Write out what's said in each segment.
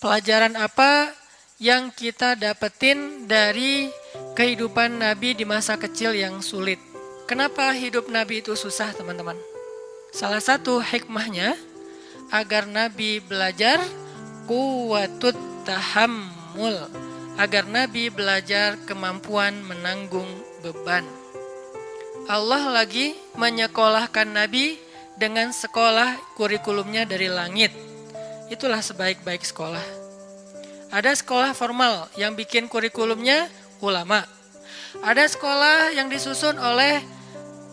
Pelajaran apa yang kita dapetin dari kehidupan Nabi di masa kecil yang sulit? Kenapa hidup Nabi itu susah, teman-teman? Salah satu hikmahnya agar Nabi belajar quwwatut tahammul, agar Nabi belajar kemampuan menanggung beban. Allah lagi menyekolahkan Nabi dengan sekolah kurikulumnya dari langit. Itulah sebaik-baik sekolah. Ada sekolah formal yang bikin kurikulumnya ulama. Ada sekolah yang disusun oleh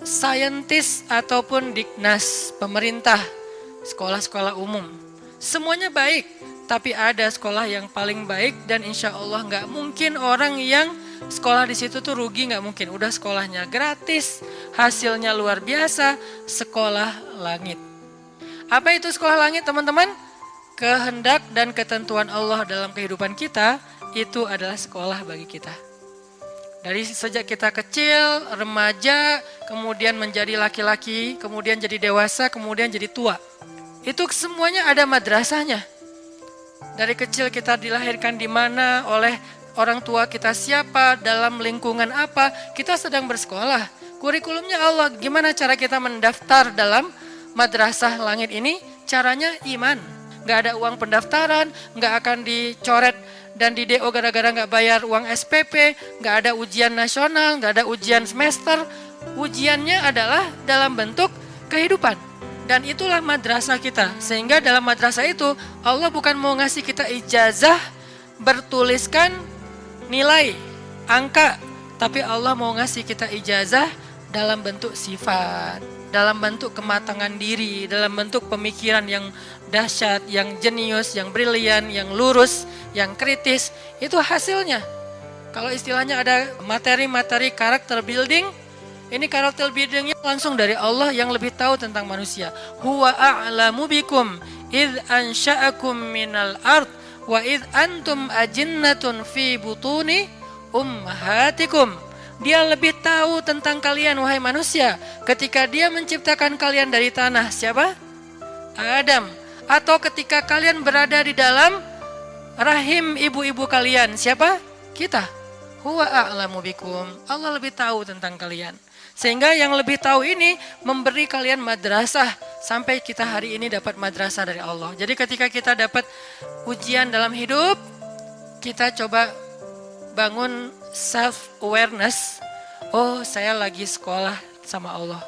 saintis ataupun Diknas, pemerintah, sekolah-sekolah umum. Semuanya baik, tapi ada sekolah yang paling baik dan insya Allah nggak mungkin orang yang sekolah di situ tuh rugi, nggak mungkin. Udah sekolahnya gratis, hasilnya luar biasa, sekolah langit. Apa itu sekolah langit, teman-teman? Kehendak dan ketentuan Allah dalam kehidupan kita itu adalah sekolah bagi kita. Dari sejak kita kecil, remaja, kemudian menjadi laki-laki, kemudian jadi dewasa, kemudian jadi tua. Itu semuanya ada madrasahnya. Dari kecil kita dilahirkan di mana, oleh orang tua kita siapa, dalam lingkungan apa, kita sedang bersekolah. Kurikulumnya Allah, gimana cara kita mendaftar dalam madrasah langit ini? Caranya iman. Nggak ada uang pendaftaran, nggak akan dicoret dan di DO gara-gara nggak bayar uang SPP, nggak ada ujian nasional, nggak ada ujian semester. Ujiannya adalah dalam bentuk kehidupan. Dan itulah madrasah kita. Sehingga dalam madrasah itu Allah bukan mau ngasih kita ijazah bertuliskan nilai, angka. Tapi Allah mau ngasih kita ijazah dalam bentuk sifat, dalam bentuk kematangan diri, dalam bentuk pemikiran yang dahsyat, yang jenius, yang brilian, yang lurus, yang kritis. Itu hasilnya. Kalau istilahnya ada materi-materi karakter building, ini karakter buildingnya langsung dari Allah yang lebih tahu tentang manusia. Huwa a'lamu bikum idh ansha'akum minal ard wa idh antum ajinnatun fi butuni ummahatikum. Dia lebih tahu tentang kalian, wahai manusia, ketika dia menciptakan kalian dari tanah. Siapa? Adam. Atau ketika kalian berada di dalam rahim ibu-ibu kalian. Siapa? Kita. Huwa a'lamu bikum. Allah lebih tahu tentang kalian. Sehingga yang lebih tahu ini memberi kalian madrasah. Sampai kita hari ini dapat madrasah dari Allah. Jadi ketika kita dapat ujian dalam hidup, kita coba bangun self-awareness. Oh, saya lagi sekolah sama Allah.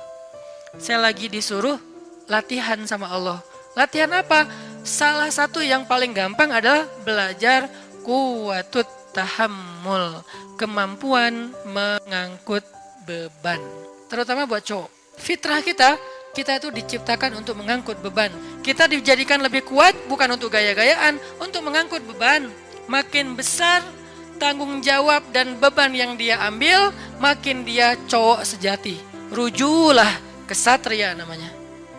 Saya lagi disuruh latihan sama Allah. Latihan apa? Salah satu yang paling gampang adalah belajar quwwatut tahammul, kemampuan mengangkut beban. Terutama buat cowok. Fitrah kita itu diciptakan untuk mengangkut beban. Kita dijadikan lebih kuat bukan untuk gaya-gayaan, untuk mengangkut beban. Makin besar tanggung jawab dan beban yang dia ambil, makin dia cowok sejati. Rujulah kesatria namanya.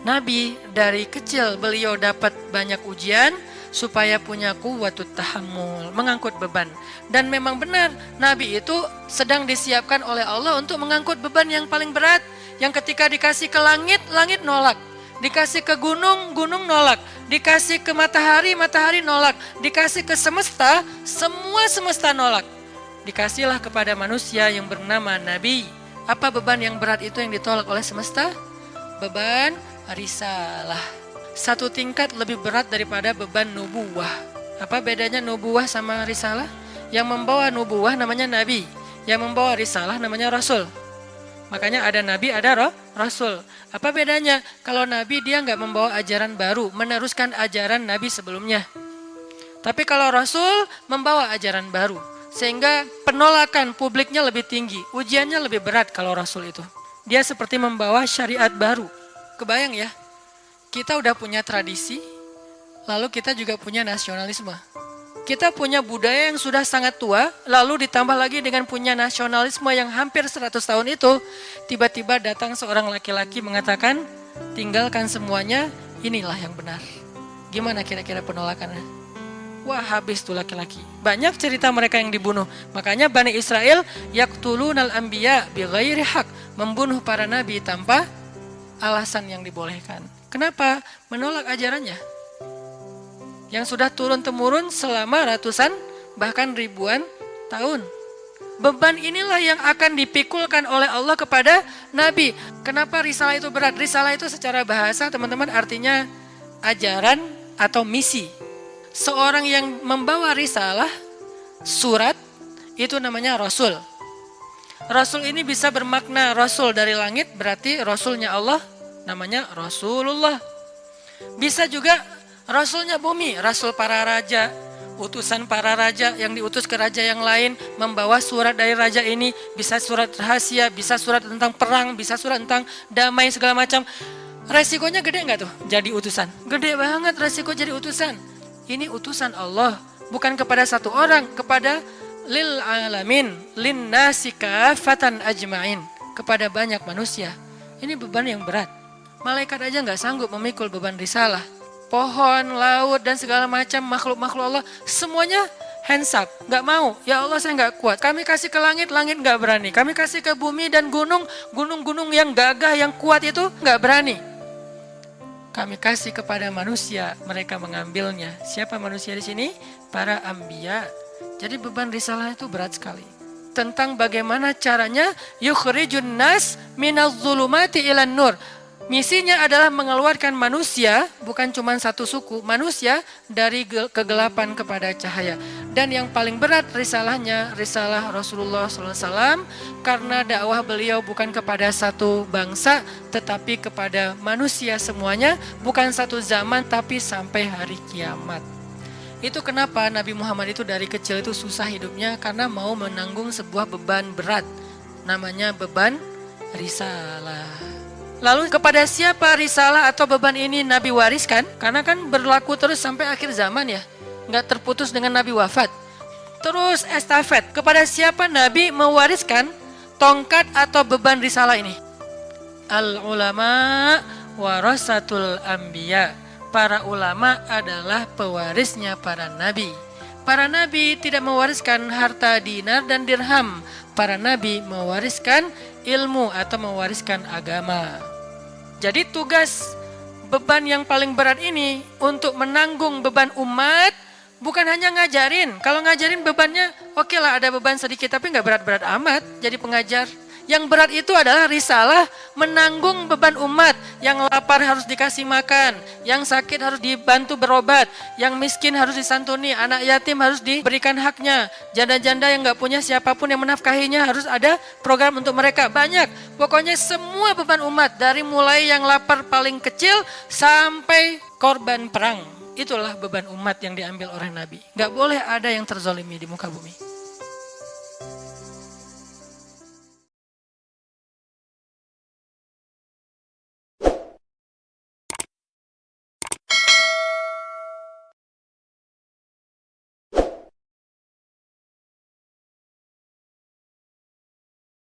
Nabi dari kecil beliau dapat banyak ujian supaya punya quwwatut tahammul, mengangkut beban. Dan memang benar, Nabi itu sedang disiapkan oleh Allah untuk mengangkut beban yang paling berat. Yang ketika dikasih ke langit, langit nolak. Dikasih ke gunung, gunung nolak. Dikasih ke matahari, matahari nolak. Dikasih ke semesta, semua semesta nolak. Dikasihlah kepada manusia yang bernama Nabi. Apa beban yang berat itu yang ditolak oleh semesta? Beban risalah. Satu tingkat lebih berat daripada beban nubuwah. Apa bedanya nubuwah sama risalah? Yang membawa nubuwah namanya Nabi. Yang membawa risalah namanya Rasul. Makanya ada Nabi, ada Rasul. Apa bedanya? Kalau Nabi dia nggak membawa ajaran baru, meneruskan ajaran Nabi sebelumnya. Tapi kalau Rasul membawa ajaran baru. Sehingga penolakan publiknya lebih tinggi. Ujiannya lebih berat kalau Rasul itu. Dia seperti membawa syariat baru. Kebayang ya? Kita udah punya tradisi, lalu kita juga punya nasionalisme. Kita punya budaya yang sudah sangat tua, lalu ditambah lagi dengan punya nasionalisme yang hampir 100 tahun itu, tiba-tiba datang seorang laki-laki mengatakan, tinggalkan semuanya, inilah yang benar. Gimana kira-kira penolakannya? Wah, habis tuh laki-laki. Banyak cerita mereka yang dibunuh. Makanya Bani Israel yaqtulunal anbiya bighairi haq, membunuh para nabi tanpa alasan yang dibolehkan. Kenapa? Menolak ajarannya. yang sudah turun-temurun selama ratusan bahkan ribuan tahun. Beban inilah yang akan dipikulkan oleh Allah kepada Nabi. Kenapa risalah itu berat? Risalah itu secara bahasa teman-teman artinya ajaran atau misi. Seorang yang membawa risalah, surat, itu namanya Rasul. Rasul ini bisa bermakna Rasul dari langit, berarti Rasulnya Allah, namanya Rasulullah. Bisa juga Rasulnya bumi, Rasul para raja, utusan para raja yang diutus ke raja yang lain, membawa surat dari raja ini, bisa surat rahasia, bisa surat tentang perang, bisa surat tentang damai segala macam. Resikonya gede nggak tuh jadi utusan? Gede banget resiko jadi utusan. Ini utusan Allah, bukan kepada satu orang, kepada lil alamin, lin nasi kafatan ajmain, kepada banyak manusia. Ini beban yang berat. Malaikat aja nggak sanggup memikul beban risalah. Pohon, laut, dan segala macam makhluk-makhluk Allah, semuanya hands up, nggak mau. Ya Allah saya nggak kuat. Kami kasih ke langit, langit nggak berani. Kami kasih ke bumi dan gunung, gunung-gunung yang gagah, yang kuat itu nggak berani. Kami kasih kepada manusia, mereka mengambilnya. Siapa manusia di sini? Para anbiya. Jadi beban risalah itu berat sekali. Tentang bagaimana caranya yukhrijun nas minaz zulumati ilan nur. Misinya adalah mengeluarkan manusia, bukan cuma satu suku, manusia dari kegelapan kepada cahaya. Dan yang paling berat risalahnya, risalah Rasulullah SAW, karena dakwah beliau bukan kepada satu bangsa, tetapi kepada manusia semuanya, bukan satu zaman, tapi sampai hari kiamat. Itu kenapa Nabi Muhammad itu dari kecil itu susah hidupnya, karena mau menanggung sebuah beban berat, namanya beban risalah. Lalu kepada siapa risalah atau beban ini Nabi wariskan? Karena kan berlaku terus sampai akhir zaman ya. Nggak terputus dengan Nabi wafat. Terus estafet. Kepada siapa Nabi mewariskan tongkat atau beban risalah ini? Al-ulama warasatul anbiya. Para ulama adalah pewarisnya para nabi. Para nabi tidak mewariskan harta dinar dan dirham. Para nabi mewariskan ilmu atau mewariskan agama. Jadi tugas beban yang paling berat ini untuk menanggung beban umat bukan hanya ngajarin. Kalau ngajarin bebannya oke lah ada beban sedikit tapi nggak berat-berat amat jadi pengajar. Yang berat itu adalah risalah menanggung beban umat. Yang lapar harus dikasih makan, yang sakit harus dibantu berobat, yang miskin harus disantuni, anak yatim harus diberikan haknya, janda-janda yang gak punya siapapun yang menafkahinya harus ada program untuk mereka. Banyak, pokoknya semua beban umat dari mulai yang lapar paling kecil sampai korban perang. Itulah beban umat yang diambil oleh Nabi. Gak boleh ada yang terzolimi di muka bumi.